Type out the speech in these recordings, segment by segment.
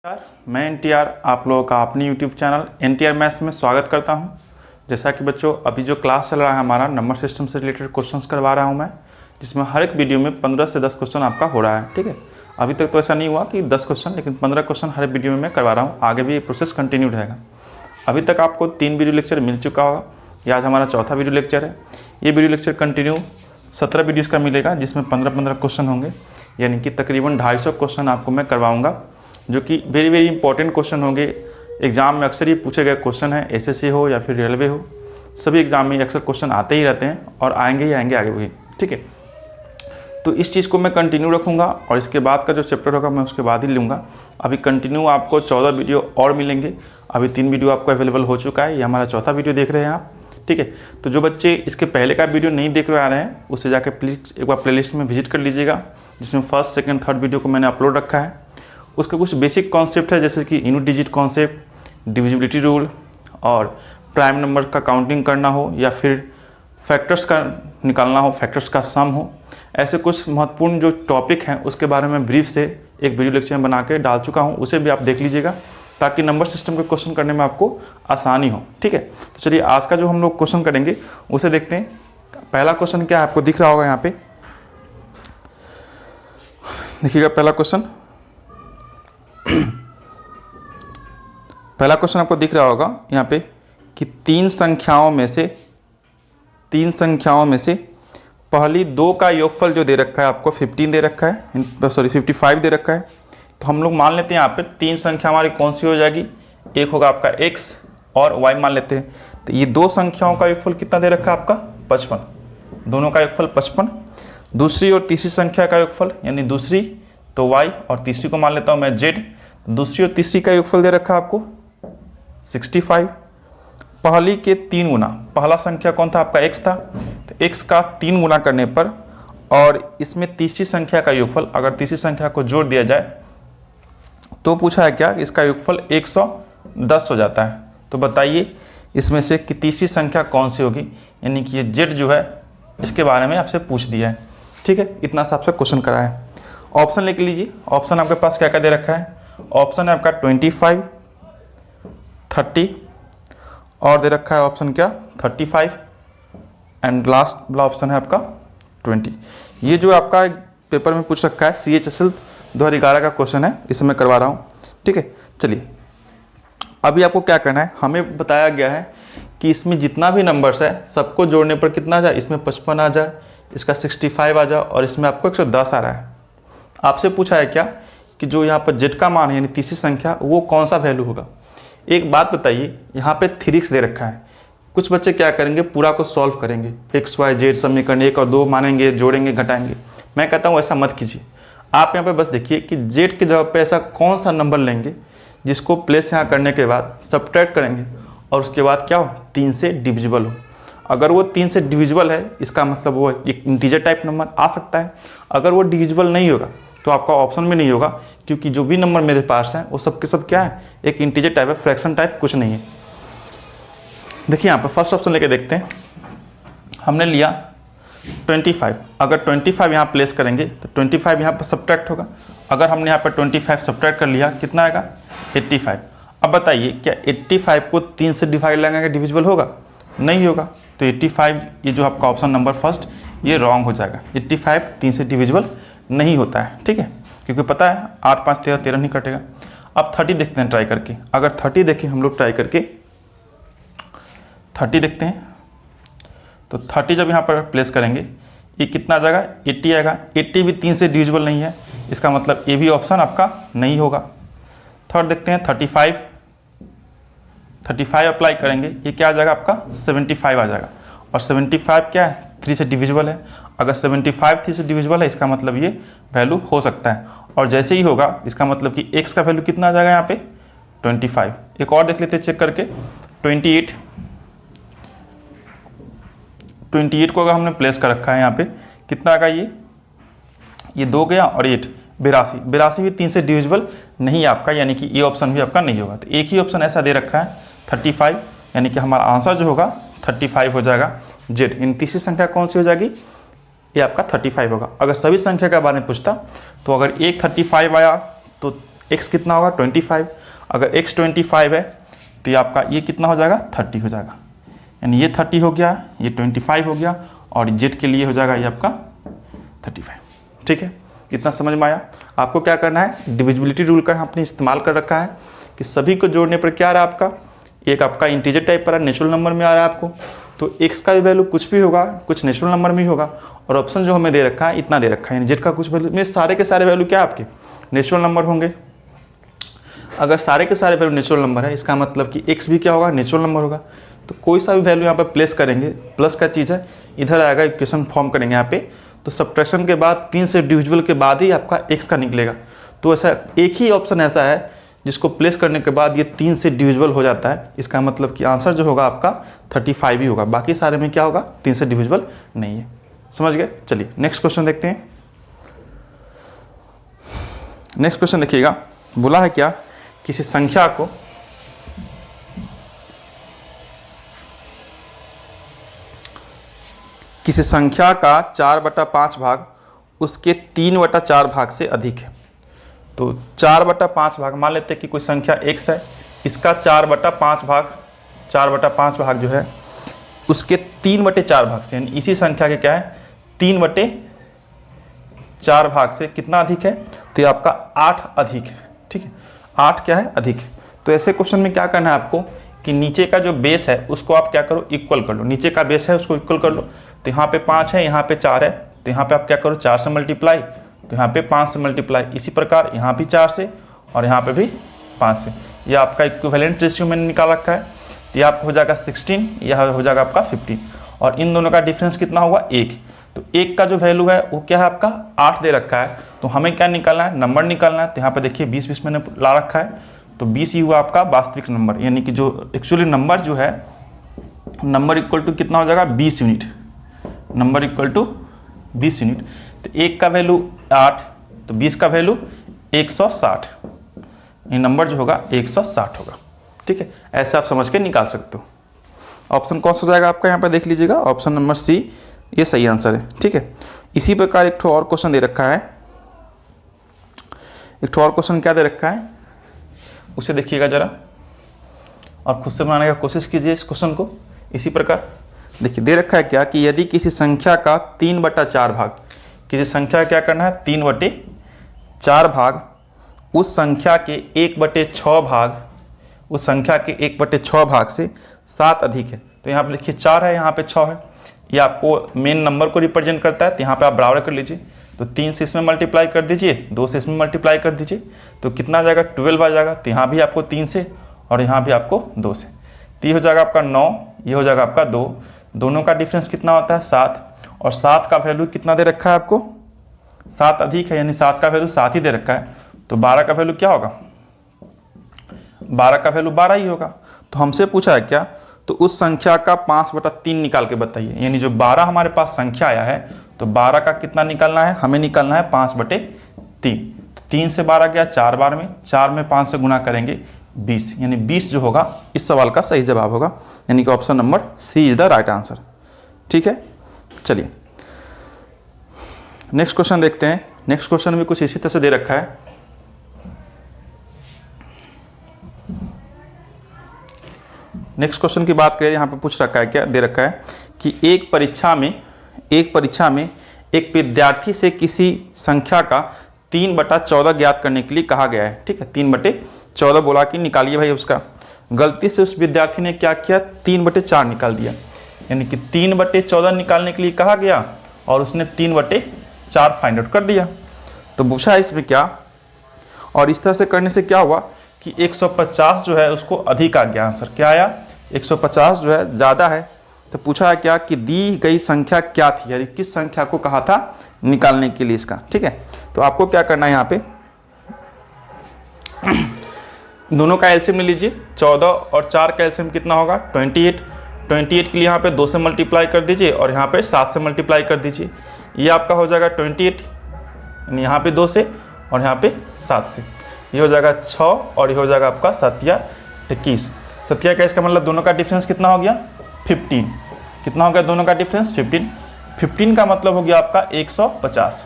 नमस्कार, मैं एनटीआर आप लोगों का अपनी यूट्यूब चैनल एनटीआर मैथ्स में स्वागत करता हूं। जैसा कि बच्चों अभी जो क्लास चल रहा है हमारा नंबर सिस्टम से रिलेटेड क्वेश्चंस करवा रहा हूं मैं, जिसमें हर एक वीडियो में 15 से 10 क्वेश्चन आपका हो रहा है। ठीक है, अभी तक तो ऐसा नहीं हुआ कि 10 क्वेश्चन, लेकिन 15 क्वेश्चन हर वीडियो में मैं करवा रहा हूँ। आगे भी ये प्रोसेस कंटिन्यू रहेगा। अभी तक आपको 3 वीडियो लेक्चर मिल चुका होगा। ये आज हमारा चौथा वीडियो लेक्चर है। ये वीडियो लेक्चर कंटिन्यू 17 वीडियोज़ का मिलेगा, जिसमें 15-15 क्वेश्चन होंगे, यानी कि तकरीबन 250 क्वेश्चन आपको मैं करवाऊँगा, जो कि वेरी वेरी इंपॉर्टेंट क्वेश्चन होंगे। एग्जाम में अक्सर ये पूछे गए क्वेश्चन है, एसएससी हो या फिर रेलवे हो, सभी एग्जाम में अक्सर क्वेश्चन आते ही रहते हैं और आएंगे ही आएंगे आगे भी। ठीक है, तो इस चीज़ को मैं कंटिन्यू रखूँगा और इसके बाद का जो चैप्टर होगा मैं उसके बाद ही लूँगा। अभी कंटिन्यू आपको 14 वीडियो और मिलेंगे। अभी 3 वीडियो आपको अवेलेबल हो चुका है, ये हमारा चौथा वीडियो देख रहे हैं आप। ठीक है, तो जो बच्चे इसके पहले का वीडियो नहीं देख रहे हैं, उससे जाकर प्लीज़ एक बार प्लेलिस्ट में विजिट कर लीजिएगा, जिसमें फर्स्ट सेकंड थर्ड वीडियो को मैंने अपलोड रखा है। उसका कुछ बेसिक कॉन्सेप्ट है, जैसे कि unit digit concept, divisibility rule, और प्राइम नंबर का काउंटिंग करना हो या फिर फैक्टर्स का निकालना हो, फैक्टर्स का सम हो, ऐसे कुछ महत्वपूर्ण जो टॉपिक हैं उसके बारे में ब्रीफ से एक वीडियो लेक्चर में बना के डाल चुका हूं। उसे भी आप देख लीजिएगा, ताकि नंबर सिस्टम के क्वेश्चन करने में आपको आसानी हो। ठीक है, तो चलिए आज का जो हम लोग क्वेश्चन करेंगे उसे देखते हैं। पहला क्वेश्चन क्या है, आपको दिख रहा होगा यहाँ पे, देखिएगा पहला क्वेश्चन। पहला क्वेश्चन आपको दिख रहा होगा यहाँ पे कि तीन संख्याओं में से पहली दो का योगफल जो दे रखा है आपको 15 दे रखा है, 55 दे रखा है। तो हम लोग मान लेते हैं यहाँ पे तीन संख्या हमारी कौन सी हो जाएगी, एक होगा आपका x और y मान लेते हैं। तो ये दो संख्याओं का योगफल कितना दे रखा है आपका 55, दोनों का योगफल 55। दूसरी और तीसरी संख्या का योगफल, यानी दूसरी तो y और तीसरी को मान लेता हूँ मैं z, दूसरी और तीसरी का योगफल दे रखा है आपको 65। पहली के 3 गुना, पहला संख्या कौन था आपका x था, तो x का 3 गुना करने पर और इसमें तीसरी संख्या का योगफल, अगर तीसरी संख्या को जोड़ दिया जाए तो पूछा है क्या, इसका योगफल 110 हो जाता है। तो बताइए इसमें से कि तीसरी संख्या कौन सी होगी, यानी कि ये z जो है इसके बारे में आपसे पूछ दिया है। ठीक है, इतना सा आपसे क्वेश्चन करा है। ऑप्शन लिख लीजिए। ऑप्शन आपके पास क्या क्या दे रखा है, ऑप्शन है आपका 25, 30 और दे रखा है ऑप्शन क्या 35 एंड लास्ट वाला ऑप्शन है आपका 20। ये जो आपका पेपर में पूछ रखा है CHSL 2011 का क्वेश्चन है, इसे मैं करवा रहा हूँ। ठीक है, चलिए अभी आपको क्या करना है, हमें बताया गया है कि इसमें जितना भी नंबर्स है सबको जोड़ने पर कितना आ जाए, इसमें 55 आ जाए, इसका 65 आ जाए और इसमें आपको 110 आ रहा है। आपसे पूछा है क्या कि जो यहाँ पर z का मान है, यानी तीसरी संख्या, वो कौन सा वैल्यू होगा। एक बात बताइए, यहाँ पे 3x दे रखा है। कुछ बच्चे क्या करेंगे, पूरा को सॉल्व करेंगे, x y z समीकरण 1 और 2 मानेंगे, जोड़ेंगे, घटाएंगे। मैं कहता हूँ ऐसा मत कीजिए। आप यहाँ पे बस देखिए कि z की जगह पे ऐसा कौन सा नंबर लेंगे जिसको प्लेस यहाँ करने के बाद सब्ट्रैक्ट करेंगे और उसके बाद क्या हो, 3 से डिविजिबल हो। अगर वो 3 से डिविजिबल है, इसका मतलब वो एक इंटीजर टाइप नंबर आ सकता है। अगर वो डिविजिबल नहीं होगा तो आपका ऑप्शन में नहीं होगा, क्योंकि जो भी नंबर मेरे पास है वो सब के सब क्या है, एक इंटीजर टाइप है, फ्रैक्शन टाइप कुछ नहीं है। देखिए यहाँ पर फर्स्ट ऑप्शन लेके देखते हैं। हमने लिया 25, अगर 25 यहाँ प्लेस करेंगे तो 25 यहाँ पर सब्ट्रैक्ट होगा। अगर हमने यहाँ पर 25 सब्ट्रैक्ट कर लिया, कितना आएगा 85। अब बताइए क्या 85 को 3 से डिवाइड लगाएंगे डिविजिबल होगा, नहीं होगा। तो 85 ये जो आपका ऑप्शन नंबर फर्स्ट ये रॉन्ग हो जाएगा। 85 3 से डिविजिबल नहीं होता है। ठीक है, क्योंकि पता है 8 5 13 13 नहीं कटेगा। अब 30 देखते हैं ट्राई करके। अगर 30 देखें हम लोग ट्राई करके 30 देखते हैं, तो 30 जब यहाँ पर प्लेस करेंगे ये कितना आ जाएगा 80 आएगा। 80 भी 3 से डिविजिबल नहीं है, इसका मतलब ये भी ऑप्शन आपका नहीं होगा। थर्ड देखते हैं 35 अप्लाई करेंगे, ये क्या आ जाएगा आपका 75 आ जाएगा। और 75 क्या है, 3 से डिविजिबल है। अगर 75 3 से डिविजिबल है, इसका मतलब ये वैल्यू हो सकता है। और जैसे ही होगा इसका मतलब कि x का वैल्यू कितना आ जाएगा यहाँ पे 25। एक और देख लेते हैं चेक करके, 28 को अगर हमने प्लेस कर रखा है यहाँ पे, कितना आएगा ये 2 गया और 8 82 भी 3 से डिविजिबल नहीं है आपका, यानी कि ये ऑप्शन भी आपका नहीं होगा। तो एक ही ऑप्शन ऐसा दे रखा है 35, यानी कि हमारा आंसर जो होगा 35 हो जाएगा z। इन तीसरी संख्या कौन सी हो जाएगी, ये आपका 35 होगा। अगर सभी संख्या के बारे में पूछता तो अगर एक 35 आया तो x कितना होगा 25। अगर x 25 है तो ये आपका ये कितना हो जाएगा 30 हो जाएगा, यानी ये 30 हो गया, ये 25 हो गया, और z के लिए हो जाएगा ये आपका 35। ठीक है, इतना समझ में आया। आपको क्या करना है, डिविजिबिलिटी रूल का आपने इस्तेमाल कर रखा है कि सभी को जोड़ने पर क्या आ रहा है आपका, एक आपका इंटीजर टाइप पर नेचुरल नंबर में आ रहा है आपको, तो x का भी वैल्यू कुछ भी होगा, कुछ नेचुरल नंबर में ही होगा, और ऑप्शन जो हमें दे रखा है इतना दे रखा है, यानी z का कुछ वैल्यू में सारे के सारे वैल्यू क्या आपके नेचुरल नंबर होंगे। अगर सारे के सारे वैल्यू नेचुरल नंबर है, इसका मतलब कि x भी क्या होगा, नेचुरल नंबर होगा। तो कोई सा भी वैल्यू यहाँ पर प्लेस करेंगे, प्लस का चीज़ है, इधर आएगा इक्वेशन फॉर्म करेंगे यहाँ पे, तो सब्ट्रैक्शन के बाद 3 से डिविजिबल के बाद ही आपका x का निकलेगा। तो ऐसा एक ही ऑप्शन ऐसा है जिसको प्लेस करने के बाद ये 3 से डिविजिबल हो जाता है, इसका मतलब कि आंसर जो होगा आपका 35 ही होगा, बाकी सारे में क्या होगा 3 से डिविजिबल नहीं है। समझ गए? चलिए नेक्स्ट क्वेश्चन देखते हैं। नेक्स्ट क्वेश्चन देखिएगा, बोला है क्या, किसी संख्या को किसी संख्या का 4/5 भाग उसके 3/4 भाग से अधिक है। तो 4/5 भाग, मान लेते हैं कि कोई संख्या x है, इसका 4/5 भाग जो है उसके 3/4 भाग से, यानी इसी संख्या के क्या है 3/4 भाग से कितना अधिक है, तो ये आपका 8 अधिक है। ठीक है, 8 क्या है, अधिक है। तो ऐसे क्वेश्चन में क्या करना है आपको कि नीचे का जो बेस है उसको आप क्या करो, इक्वल कर लो। नीचे का बेस है उसको इक्वल कर लो, तो यहाँ पे 5 है, यहाँ पे 4 है, तो यहाँ पे आप क्या करो 4 से मल्टीप्लाई, तो यहाँ पे 5 से मल्टीप्लाई। इसी प्रकार यहाँ भी 4 से और यहाँ पे भी 5 से। ये आपका इक्विवेलेंट रेशियो मैंने निकाल रखा है, तो ये आपका हो जाएगा 16, यह हो जाएगा आपका 15, और इन दोनों का डिफरेंस कितना होगा 1। तो 1 का जो वैल्यू है वो क्या है आपका 8 दे रखा है, तो हमें क्या निकालना है, नंबर निकालना है। तो यहाँ पे देखिए 20 मैंने ला रखा है, तो 20 ही हुआ आपका वास्तविक नंबर, यानी कि जो एक्चुअली नंबर जो है, नंबर इक्वल टू कितना हो जाएगा 20 unit, number equal to 20 unit. तो 1 का वैल्यू 8, तो 20 का वैल्यू 160, ये नंबर जो होगा 160 होगा। ठीक है, ऐसे आप समझ के निकाल सकते हो। ऑप्शन कौन सा जाएगा आपका, यहाँ पर देख लीजिएगा, ऑप्शन नंबर सी ये सही आंसर है। ठीक है, इसी प्रकार एक और क्वेश्चन दे रखा है, एक और क्वेश्चन क्या दे रखा है उसे देखिएगा जरा, और खुद से बनाने का कोशिश कीजिए इस क्वेश्चन को। इसी प्रकार देखिए दे रखा है क्या कि यदि किसी संख्या का 3/4 भाग, किसी संख्या क्या करना है 3/4 भाग उस संख्या के 1/6 भाग, उस संख्या के 1/6 भाग से 7 अधिक है। तो यहाँ पे देखिए 4 है, यहाँ पे 6 है, ये आपको मेन नंबर को रिप्रेजेंट करता है, तो यहाँ पे आप बराबर कर लीजिए। तो 3 से इसमें मल्टीप्लाई कर दीजिए, 2 से इसमें मल्टीप्लाई कर दीजिए, तो कितना आ जाएगा 12 आ जाएगा। तो यहाँ भी आपको 3 से और यहाँ भी आपको 2 से, तो ये हो जाएगा आपका 9, ये हो जाएगा आपका 2, दोनों का डिफरेंस कितना होता है 7, और 7 का वैल्यू कितना दे रखा है आपको 7 अधिक है, यानी 7 का वैल्यू 7 ही दे रखा है। तो 12 का वैल्यू क्या होगा, 12 का वैल्यू 12 ही होगा। तो हमसे पूछा है क्या, तो उस संख्या का 5/3 निकाल के बताइए, यानी जो 12 हमारे पास संख्या आया है, तो 12 का कितना निकालना है, हमें निकालना है 5/3। तो 3 से 12 गया 4 बार में, 4 में 5 से गुना करेंगे 20, यानी 20 जो होगा इस सवाल का सही जवाब होगा, यानी कि option number C is the right answer. ठीक है, चलिए नेक्स्ट क्वेश्चन देखते हैं। नेक्स्ट क्वेश्चन भी कुछ इसी तरह से दे रखा है। नेक्स्ट क्वेश्चन की बात करें, यहाँ पे पूछ रखा है क्या, दे रखा है कि एक परीक्षा में एक विद्यार्थी से किसी संख्या का 3/14 ज्ञात करने के लिए कहा गया है। ठीक है, 3/14 बोला कि निकालिए भाई उसका। गलती से उस विद्यार्थी ने क्या किया 3/4 निकाल दिया, यानी कि 3/14 निकालने के लिए कहा गया और उसने 3/4 फाइंड आउट कर दिया। तो पूछा है इसमें क्या, और इस तरह से करने से क्या हुआ कि 150 जो है उसको अधिक आ गया आंसर। क्या आया, 150 जो है ज़्यादा है। तो पूछा है क्या कि दी गई संख्या क्या थी, यानी किस संख्या को कहा था निकालने के लिए इसका। ठीक है, तो आपको क्या करना है, यहाँ पे दोनों का एलसीएम ले लीजिए। 14 और 4 का एलसीएम कितना होगा 28। 28 के लिए यहाँ पे 2 से मल्टीप्लाई कर दीजिए और यहाँ पे 7 से मल्टीप्लाई कर दीजिए। ये आपका हो जाएगा 28, यानी यहाँ पे 2 से और यहाँ पे 7 से, ये हो जाएगा 6 और ये हो जाएगा आपका 7 या 21। 7 या 21 का मतलब दोनों का डिफरेंस कितना हो गया 15। कितना हो गया दोनों का डिफरेंस 15। 15 का मतलब हो गया आपका 150।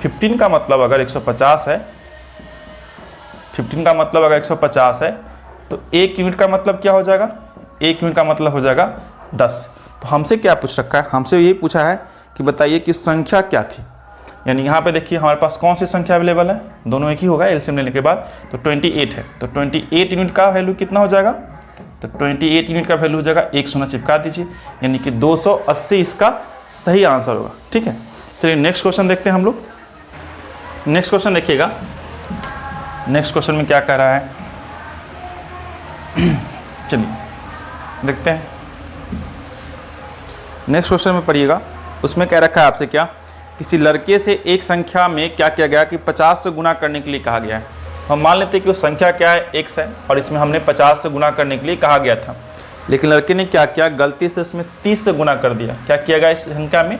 15 का मतलब अगर 150 है, 15 का मतलब अगर 150 है तो 1 यूनिट का मतलब क्या हो जाएगा, 1 यूनिट का मतलब हो जाएगा 10। तो हमसे क्या पूछ रखा है, हमसे यही पूछा है कि बताइए कि संख्या क्या थी। यानी यहाँ पे देखिए हमारे पास कौन सी संख्या अवेलेबल है, दोनों एक ही होगा एलसीएम लेने के बाद, तो 28 है। तो 28 यूनिट का वैल्यू कितना हो जाएगा, तो 28 यूनिट का वैल्यू हो जाएगा 1 शून्य चिपका दीजिए, यानी कि 280 इसका सही आंसर होगा। ठीक है, चलिए नेक्स्ट क्वेश्चन देखते हैं हम लोग। नेक्स्ट क्वेश्चन देखिएगा, नेक्स्ट क्वेश्चन में क्या कह रहा है, चलिए देखते हैं। नेक्स्ट क्वेश्चन में पढ़िएगा, उसमें कह रखा है आपसे क्या, किसी लड़के से एक संख्या में क्या किया गया कि 50 से गुना करने के लिए कहा गया है। हम मान लेते हैं कि वो संख्या क्या है, x है, और इसमें हमने 50 से गुना करने के लिए कहा गया था, लेकिन लड़के ने क्या किया, गलती से उसमें 30 से गुना कर दिया। क्या किया गया, इस संख्या में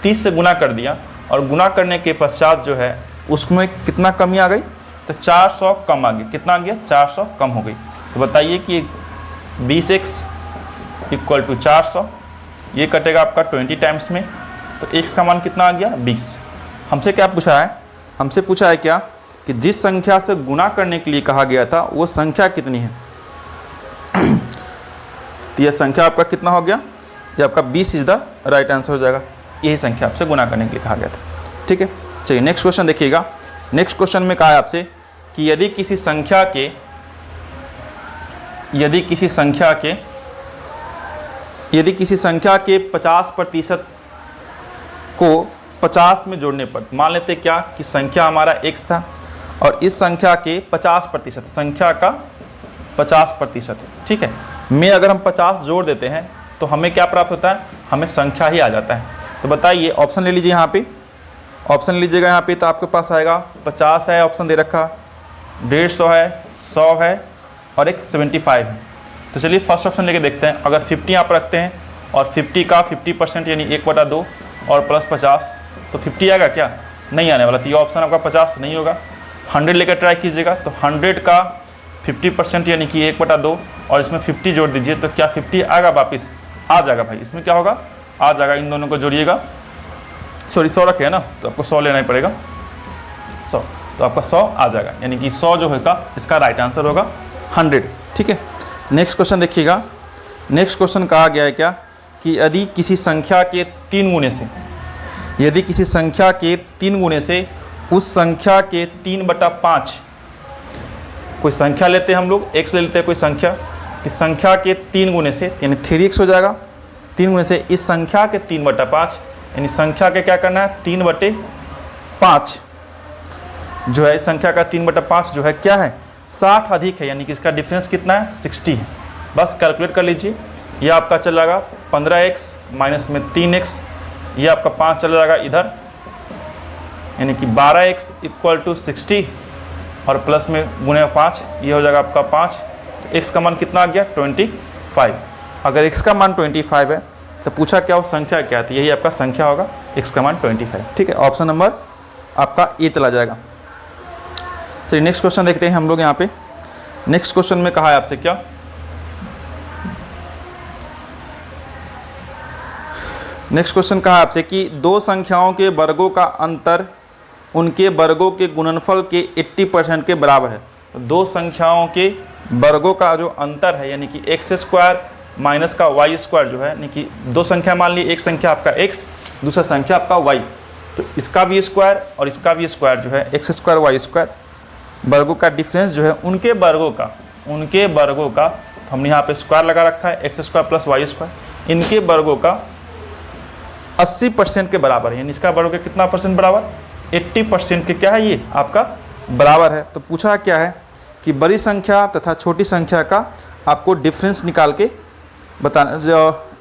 30 से गुना कर दिया, और गुना करने के पश्चात जो है उसमें कितना कमी आ गई, तो 400 कम आ गई। कितना आ गया, 400 कम हो गई। तो बताइए कि 20x इक्वल टू 400, ये कटेगा आपका 20 टाइम्स में, तो x का मान कितना आ गया, 20। हमसे क्या पूछा है, हमसे पूछा है क्या कि जिस संख्या से गुना करने के लिए कहा गया था वो संख्या कितनी है। तो यह संख्या आपका कितना हो गया, ये आपका 20 इज द राइट आंसर हो जाएगा। यही संख्या आपसे गुना करने के लिए कहा गया था। ठीक है, चलिए नेक्स्ट क्वेश्चन देखिएगा। नेक्स्ट क्वेश्चन में कहा है आपसे कि यदि किसी संख्या के 50% को 50 में जोड़ने पर, मान लेते क्या कि संख्या हमारा x था और इस संख्या के 50%, संख्या का 50%, ठीक है, में अगर हम 50 जोड़ देते हैं तो हमें क्या प्राप्त होता है, हमें संख्या ही आ जाता है। तो बताइए, ऑप्शन ले लीजिए, यहाँ पे ऑप्शन लीजिएगा, यहाँ पे तो आपके पास आएगा 50 है, ऑप्शन दे रखा, 150 है, 100 है और एक 75 है। तो चलिए फर्स्ट ऑप्शन लेके देखते हैं। अगर 50 आप रखते हैं और 50 का 50% यानी 1/2 और प्लस 50, तो 50 आएगा क्या, नहीं आने वाला। तो ये ऑप्शन आपका 50 नहीं होगा। 100 लेकर ट्राई कीजिएगा, तो 100 का 50% यानी कि 1/2 और इसमें 50 जोड़ दीजिए, तो क्या 50 आएगा, वापस आ जाएगा भाई, इसमें क्या होगा, आ जाएगा। इन दोनों को जोड़िएगा, सॉरी 100 रखे है ना, तो आपको 100 लेना ही पड़ेगा, 100, तो आपका 100 आ जाएगा, यानी कि 100 जो होगा इसका राइट आंसर होगा 100। ठीक है, नेक्स्ट क्वेश्चन देखिएगा। नेक्स्ट क्वेश्चन कहा गया है क्या कि यदि किसी संख्या के 3 गुने से, यदि किसी संख्या के 3 गुने से उस संख्या के 3/5, कोई संख्या लेते हैं हम लोग, x ले लेते हैं कोई संख्या, इस संख्या के 3 गुने से यानी 3x हो जाएगा। 3 गुने से इस संख्या के 3/5 यानी संख्या के क्या करना है, 3/5 जो है, इस संख्या का 3/5 जो है क्या है, 60 अधिक है, यानी कि इसका डिफरेंस कितना है, 60 है। बस कैलकुलेट कर लीजिए, ये आपका चल जाएगा 15x माइनस में 3x, ये आपका 5 चला जाएगा इधर, यानी कि 12x इक्वल टू 60 और प्लस में गुने 5, ये हो जाएगा आपका 5। तो x का मान कितना आ गया, 25। अगर x का मान 25 है तो पूछा क्या, वो संख्या क्या है, तो यही आपका संख्या होगा, x का मान 25। ठीक है, ऑप्शन नंबर आपका ए चला जाएगा। चलिए नेक्स्ट क्वेश्चन देखते हैं हम लोग। यहाँ पे नेक्स्ट क्वेश्चन में कहा है आपसे क्या, नेक्स्ट क्वेश्चन कहा आपसे कि दो संख्याओं के वर्गों का अंतर उनके वर्गों के गुणनफल के 80% के बराबर है। तो दो संख्याओं के वर्गों का जो अंतर है, यानी कि x² माइनस का y² जो है, यानी कि दो संख्या मान ली, एक संख्या आपका x, दूसरा संख्या आपका y, तो इसका v² और इसका v² जो है x² y² वर्गों का डिफरेंस जो है उनके वर्गों का, तो हमने यहाँ पे स्क्वायर लगा रखा है, x² प्लस y², इनके वर्गों का 80% के बराबर है, यानी इसका वर्ग के कितना परसेंट बराबर, 80% के क्या है, ये आपका बराबर है। तो पूछा क्या है कि बड़ी संख्या तथा छोटी संख्या का आपको डिफरेंस निकाल के बताना,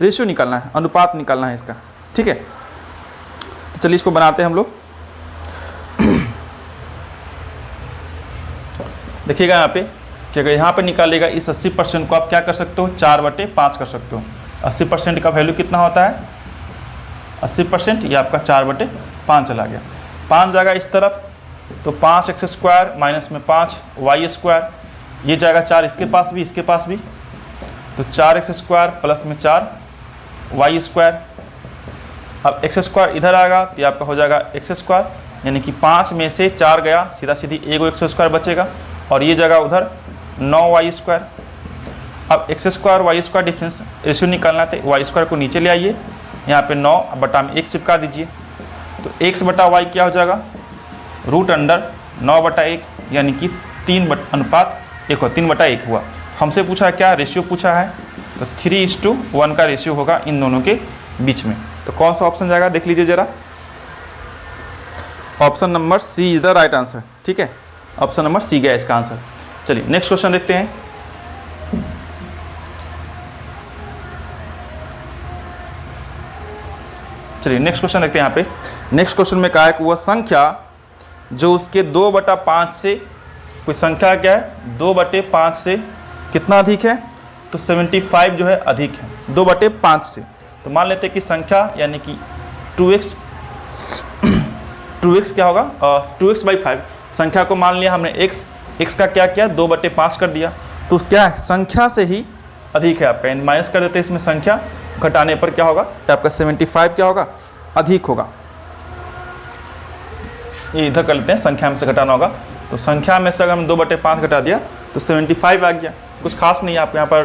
रेशियो निकालना है, अनुपात निकालना है इसका। ठीक है, तो चलिए इसको बनाते हैं हम लोग। देखिएगा यहाँ पे कि अगर यहाँ पे निकालेगा इस 80% को आप क्या कर सकते हो, 4/5 कर सकते हो। 80% का वैल्यू कितना होता है, 80%, ये आपका 4/5 चला गया। 5 जाएगा इस तरफ, तो 5x² माइनस में 5y², ये जाएगा 4 इसके पास भी, इसके पास भी, तो 4x² प्लस में 4y²। अब x² इधर आएगा तो ये आपका हो जाएगा x², यानी कि 5 में से 4 गया, सीधा सीधी एगो x² बचेगा, और ये जगह उधर 9y²। अब x² y² डिफरेंस रेशियो निकालना था, y² को नीचे ले आइए, यहाँ पे 9 बटा में 1 चिपका दीजिए, तो x बटा y क्या हो जाएगा, √9/1 यानी कि 3:1 हो, 3/1 हुआ। हमसे पूछा है क्या, रेशियो पूछा है, तो 3:1 का रेशियो होगा इन दोनों के बीच में। तो कौन सा ऑप्शन जाएगा देख लीजिए ज़रा, option number C is the right answer. ठीक है, ऑप्शन नंबर सी गया इसका आंसर। चलिए नेक्स्ट क्वेश्चन देखते हैं। चलिए नेक्स्ट क्वेश्चन देखते हैं। यहाँ पे नेक्स्ट क्वेश्चन में कहा है कि वह संख्या जो उसके 2/5 से, कोई संख्या क्या है 2/5 से कितना अधिक है, तो 75 जो है अधिक है 2/5 से। तो मान लेते हैं कि संख्या यानी कि 2x क्या होगा, 2x/5 संख्या को मान लिया हमने x का क्या किया 2/5 कर दिया, तो क्या है संख्या से ही अधिक है आपका, माइनस कर देते हैं इसमें, संख्या घटाने पर क्या होगा, तो आपका 75 क्या होगा, अधिक होगा। ये इधर कर लेते हैं, संख्या में से घटाना होगा, तो संख्या में से अगर हम 2/5 घटा दिया तो 75 आ गया। कुछ खास नहीं है आपको यहाँ पर,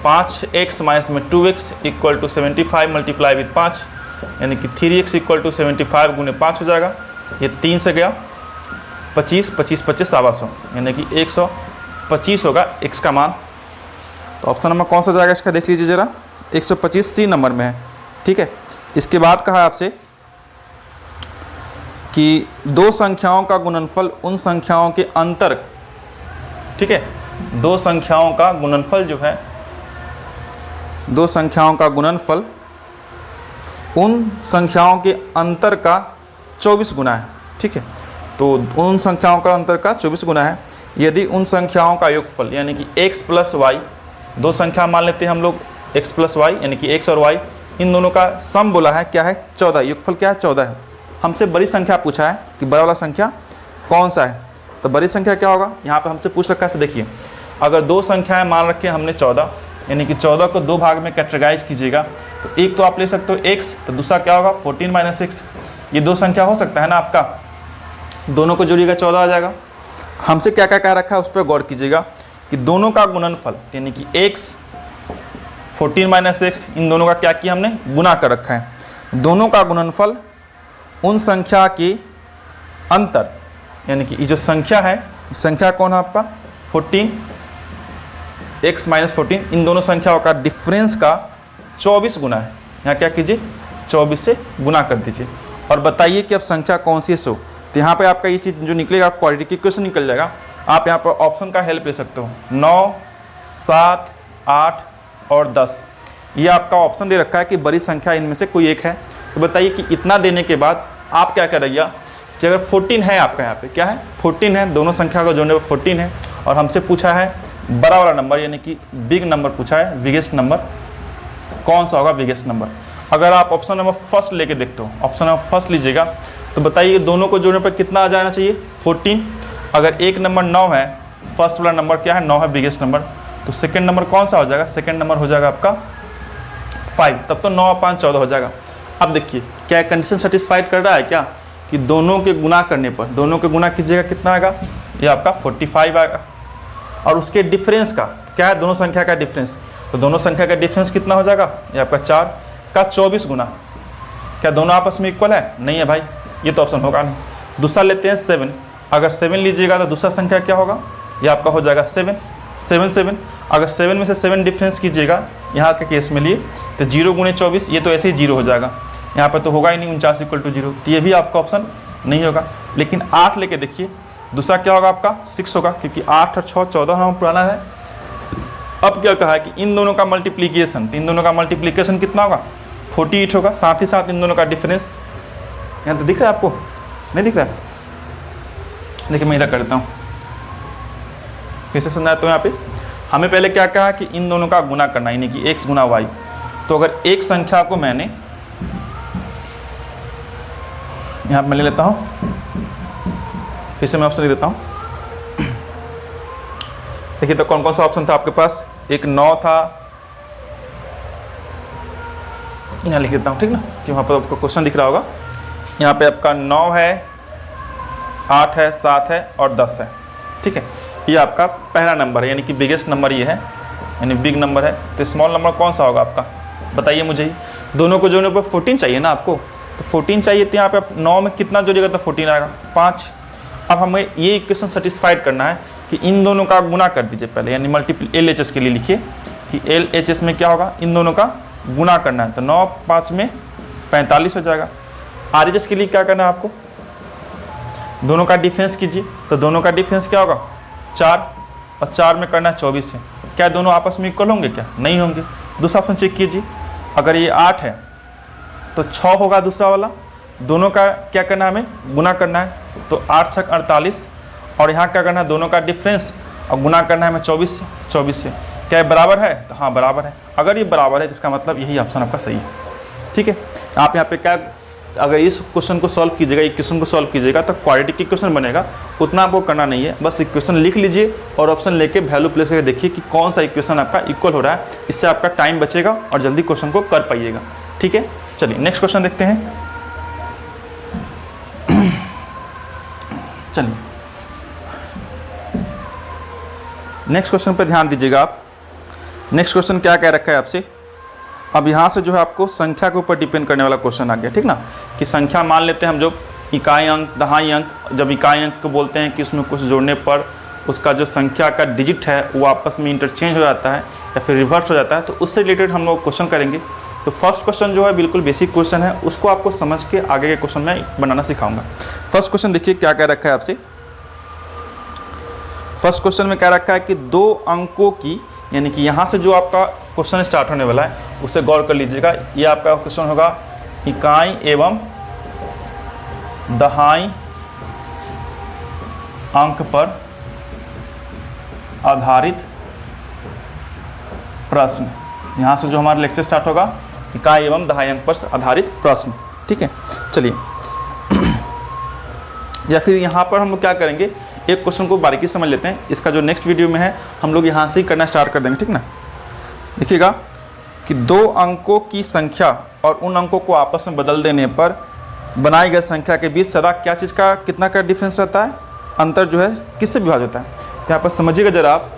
5x माइनस में 2x equal to 75 multiply with 5 यानी कि 3x इक्वल टू 75 गुने 5 हो जाएगा। ये 3 से गया 25, 25 25 100 यानी कि 125 होगा x का मान। तो ऑप्शन नंबर कौन सा जाएगा इसका देख लीजिए ज़रा, 125 सी नंबर में है। ठीक है, इसके बाद कहा है आपसे कि दो संख्याओं का गुणनफल उन संख्याओं के अंतर, ठीक है, दो संख्याओं का गुणनफल जो है, दो संख्याओं का गुणनफल उन संख्याओं के अंतर का 24 गुना है। ठीक है, तो उन संख्याओं का अंतर का 24 गुना है यदि उन संख्याओं का योगफल यानी कि x प्लस वाई, दो संख्या मान लेते हैं हम लोग x प्लस वाई यानी कि x और y, इन दोनों का सम बोला है क्या है 14, योगफल क्या है 14 है। हमसे बड़ी संख्या पूछा है कि बड़ा वाला संख्या कौन सा है, तो बड़ी संख्या क्या होगा, यहाँ पे हमसे पूछ रखा है। देखिए अगर दो संख्याएं मान रखे हमने 14 यानी कि 14 को दो भाग में कैटेगराइज कीजिएगा, तो एक तो आप ले सकते हो x, तो दूसरा क्या होगा 14 माइनस x। ये दो संख्या हो सकता है ना आपका, दोनों को जोड़िएगा 14 आ जाएगा। हमसे क्या क्या कह रखा है उस पर गौर कीजिएगा कि दोनों का गुणनफल यानी कि x 14 माइनस x, इन दोनों का क्या किया हमने गुना कर रखा है। दोनों का गुणनफल उन संख्या के अंतर यानी कि ये जो संख्या है, संख्या कौन है आपका 14 x माइनस 14, इन दोनों संख्याओं का डिफरेंस का 24 गुना है। यहाँ क्या कीजिए 24 से गुना कर दीजिए और बताइए कि अब संख्या कौन सी है सो। तो यहाँ पे आपका ये चीज़ जो निकलेगा क्वाड्रेटिक इक्वेशन निकल जाएगा। आप यहाँ पर ऑप्शन का हेल्प ले सकते हो, 9, 7, 8 और 10, ये आपका ऑप्शन दे रखा है कि बड़ी संख्या इनमें से कोई एक है। तो बताइए कि इतना देने के बाद आप क्या करिएगा कि अगर 14 है आपका, यहाँ पे क्या है 14 है, दोनों संख्या को जोड़ने पर 14 है, और हमसे पूछा है बड़ा वाला नंबर यानी कि बिग नंबर पूछा है, बिगेस्ट नंबर कौन सा होगा बिगेस्ट नंबर। अगर आप ऑप्शन नंबर फर्स्ट लेके देखते हो, ऑप्शन नंबर फर्स्ट लीजिएगा, तो बताइए दोनों को जोड़ने पर कितना आ जाना चाहिए 14। अगर एक नंबर 9 है, फर्स्ट वाला नंबर क्या है 9 है बिगेस्ट नंबर, तो सेकंड नंबर कौन सा हो जाएगा, सेकंड नंबर हो जाएगा आपका 5, तब तो 9 और 5 14 हो जाएगा। अब देखिए क्या कंडीशन सेटिस्फाइड कर रहा है क्या, कि दोनों के गुना करने पर, दोनों के गुना कीजिएगा कितना आएगा, ये आपका 45 आएगा। और उसके डिफरेंस का क्या है, दोनों संख्या का डिफरेंस, तो दोनों संख्या का डिफरेंस कितना हो जाएगा, ये आपका 4 का 24 गुना। क्या दोनों आपस में इक्वल है, नहीं है भाई, ये तो ऑप्शन होगा नहीं। दूसरा लेते हैं 7, अगर 7 लीजिएगा तो दूसरा संख्या क्या होगा, ये आपका हो जाएगा 7, 7 7। अगर 7 में से 7 डिफरेंस कीजिएगा यहाँ के केस में लिए, तो 0 गुने 24, ये तो ऐसे ही 0 हो जाएगा, यहाँ पर तो होगा ही नहीं 49 इक्वल टू 0, तो ये भी आपका ऑप्शन नहीं होगा। लेकिन 8 लेके देखिए, दूसरा क्या होगा आपका 6 होगा, क्योंकि 8 और 6 14 हमारा पुराना है। अब क्या कहा है कि इन दोनों का मल्टीप्लीकेशन, इन दोनों का मल्टीप्लीकेशन कितना होगा 48 होगा, साथ ही साथ इन दोनों का डिफरेंस, यहाँ तो दिख रहा है आपको, नहीं दिख रहा है, देखिए मैं इधर करता हूँ, फिर से समझाता हूँ। यहाँ पे हमें पहले क्या कहा कि इन दोनों का गुना करना, यानी कि x गुना y। तो अगर एक संख्या को मैंने यहाँ पर ले लेता हूँ, फिर से मैं ऑप्शन दे देता हूँ। देखिए तो कौन कौन सा ऑप्शन था आपके पास, एक 9 था, यहाँ लिख देता हूँ ठीक ना, कि वहाँ पर आपको क्वेश्चन दिख रहा होगा। यहाँ पे आपका 9 है, 8 है, 7 है और 10 है। ठीक है, ये आपका पहला नंबर है, यानी कि बिगेस्ट नंबर ये है, यानी बिग नंबर है। तो स्मॉल नंबर कौन सा होगा आपका, बताइए मुझे ही। दोनों को जोड़ने पर 14 चाहिए ना आपको, तो 14 चाहिए, तो यहाँ पे आप 9 में कितना जोड़िएगा तो 14 आएगा, 5। अब हमें ये इक्वेशन सेटिस्फाइड करना है कि इन दोनों का गुना कर दीजिए पहले, यानी मल्टीपल LHS के लिए लिखिए कि LHS में क्या होगा, इन दोनों का गुना करना है, तो 9 5 में 45 हो जाएगा। RHS के लिए क्या करना है आपको, दोनों का डिफरेंस कीजिए, तो दोनों का डिफरेंस क्या होगा 4, और 4 में करना है 24 से। क्या दोनों आपस में इक्वल होंगे, क्या नहीं होंगे। दूसरा ऑप्शन चेक कीजिए, अगर ये 8 है तो 6 होगा दूसरा वाला, दोनों का क्या करना है हमें गुना करना है, तो 8 6 48, और यहाँ क्या करना है दोनों का डिफरेंस और गुना करना है हमें 24 से। क्या ये बराबर है, तो हाँ बराबर है। अगर ये बराबर है तो इसका मतलब यही ऑप्शन आपका सही है, ठीक है। आप यहाँ पे क्या, अगर इस क्वेश्चन को सॉल्व कीजिएगा, इक्वेशन को सॉल्व कीजिएगा तो क्वाड्रेटिक इक्वेशन बनेगा, उतना आपको करना नहीं है, बस इक्वेशन लिख लीजिए और ऑप्शन लेके वैल्यू प्लेस करके देखिए कि कौन सा इक्वेशन आपका इक्वल हो रहा है। इससे आपका टाइम बचेगा और जल्दी क्वेश्चन को कर पाइएगा, ठीक है। चलिए नेक्स्ट क्वेश्चन देखते हैं। चलिए नेक्स्ट क्वेश्चन पे ध्यान दीजिएगा आप। नेक्स्ट क्वेश्चन क्या कह रखा है आपसे, अब यहाँ से जो है आपको संख्या के ऊपर डिपेंड करने वाला क्वेश्चन आ गया, ठीक ना। कि संख्या मान लेते हैं हम, जो इकाई अंक दहाई अंक, जब इकाई अंक को बोलते हैं कि उसमें कुछ जोड़ने पर उसका जो संख्या का डिजिट है वो आपस में इंटरचेंज हो जाता है या फिर रिवर्स हो जाता है, तो उससे रिलेटेड हम लोग क्वेश्चन करेंगे। तो फर्स्ट क्वेश्चन जो है बिल्कुल बेसिक क्वेश्चन है, उसको आपको समझ के आगे के क्वेश्चन में बनाना सिखाऊंगा। फर्स्ट क्वेश्चन देखिए क्या कह रखा है आपसे। फर्स्ट क्वेश्चन में कह रखा है कि 2 अंकों की, यानी कि यहाँ से जो आपका क्वेश्चन स्टार्ट होने वाला है उसे गौर कर लीजिएगा। ये आपका क्वेश्चन होगा इकाई एवं दहाई अंक पर आधारित प्रश्न। यहाँ से जो हमारा लेक्चर स्टार्ट होगा इकाई एवं दहाई अंक पर आधारित प्रश्न, ठीक है। चलिए या फिर यहाँ पर हम लोग क्या करेंगे, एक क्वेश्चन को बारीकी समझ लेते हैं। इसका जो नेक्स्ट वीडियो में है हम लोग यहाँ से ही करना स्टार्ट कर देंगे, ठीक ना। देखिएगा कि 2 अंकों की संख्या और उन अंकों को आपस में बदल देने पर बनाई गई संख्या के बीच सदा क्या चीज़ का कितना का डिफरेंस रहता है, अंतर जो है किससे विभाजित होता है। तो यहाँ पर समझिएगा जरा आप।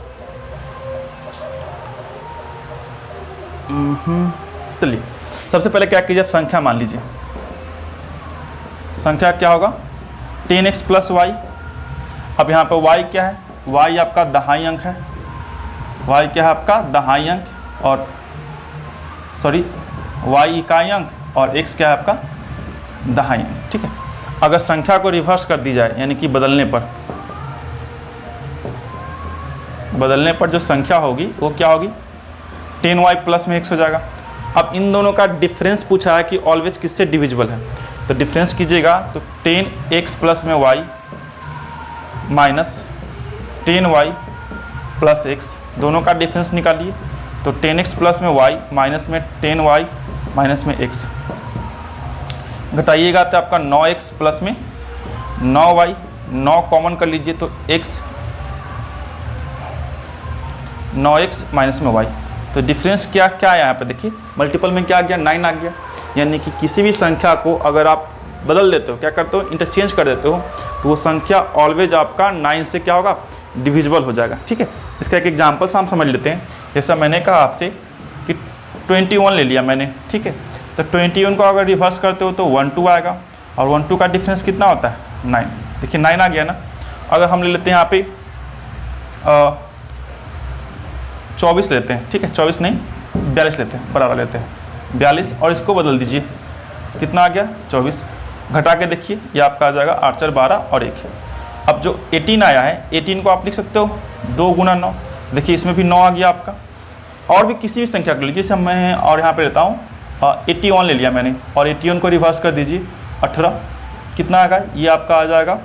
चलिए सबसे पहले क्या कीजिए, आप संख्या मान लीजिए। संख्या क्या होगा 10x + y। अब यहाँ पर y क्या है, y आपका दहाई अंक है, y क्या है आपका दहाई अंक, और सॉरी y इकाई अंक, और x क्या है आपका दहाई अंक, ठीक है। अगर संख्या को रिवर्स कर दी जाए, यानी कि बदलने पर जो संख्या होगी वो क्या होगी 10y + में x हो जाएगा। अब इन दोनों का डिफरेंस पूछा है कि ऑलवेज किससे डिविजिबल है, तो डिफरेंस कीजिएगा तो 10x + में y माइनस 10y + x, दोनों का डिफरेंस निकालिए, तो 10x + में y माइनस में 10y माइनस में x, घटाइएगा तो आपका 9x + में 9y, 9 कॉमन कर लीजिए तो x, 9x माइनस में y। तो डिफरेंस क्या क्या है यहाँ पे देखिए, मल्टीपल में क्या आ गया 9 आ गया। यानी कि किसी भी संख्या को अगर आप बदल देते हो, क्या करते हो इंटरचेंज कर देते हो, तो वो संख्या ऑलवेज आपका 9 से क्या होगा डिविजिबल हो जाएगा, ठीक है। इसका एक एग्जांपल हम समझ लेते हैं। जैसा मैंने कहा आपसे कि 21 ले लिया मैंने, ठीक है। तो 21 को अगर रिवर्स करते हो तो 1 2 आएगा, और 1 2 का डिफरेंस कितना होता है 9। देखिए 9 आ गया ना। अगर हम ले लेते हैं यहाँ पे 24 लेते हैं, ठीक है, 24 नहीं 42 लेते हैं, बराबर लेते हैं 42, और इसको बदल दीजिए, कितना आ गया 24। घटा के देखिए ये आपका आ जाएगा 8 4 12 और 1। अब जो 18 आया है, 18 को आप लिख सकते हो 2 × 9, देखिए इसमें भी 9 आ गया आपका। और भी किसी भी संख्या को लीजिए, जैसे मैं और यहाँ पे लेता हूँ 81 ले लिया मैंने, और 81 को रिवर्स कर दीजिए 18, कितना आएगा ये आपका आ जाएगा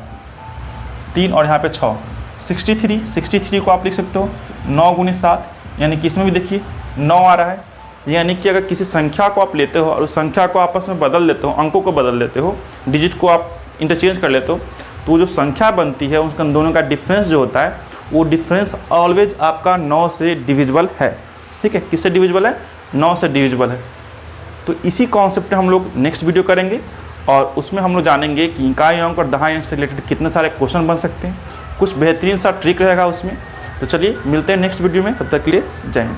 3 और यहाँ पे 6 63 को आप लिख सकते हो 9 × 7, यानी कि इसमें भी देखिए 9 आ रहा है। यानी कि अगर किसी संख्या को आप लेते हो और उस संख्या को आपस में बदल लेते हो, अंकों को बदल लेते हो, डिजिट को आप इंटरचेंज कर लेते हो, तो जो संख्या बनती है उसका दोनों का डिफरेंस जो होता है वो डिफरेंस ऑलवेज आपका 9 से डिविजिबल है, ठीक है। किससे डिविजिबल है 9 से डिविजिबल है। तो इसी कॉन्सेप्ट पे हम लोग नेक्स्ट वीडियो करेंगे, और उसमें हम लोग जानेंगे कि इकाई अंक और दहाई अंक से रिलेटेड कितने सारे क्वेश्चन बन सकते हैं, कुछ बेहतरीन सा ट्रिक रहेगा उसमें। तो चलिए मिलते हैं नेक्स्ट वीडियो में, तब तक के लिए जय हिंद।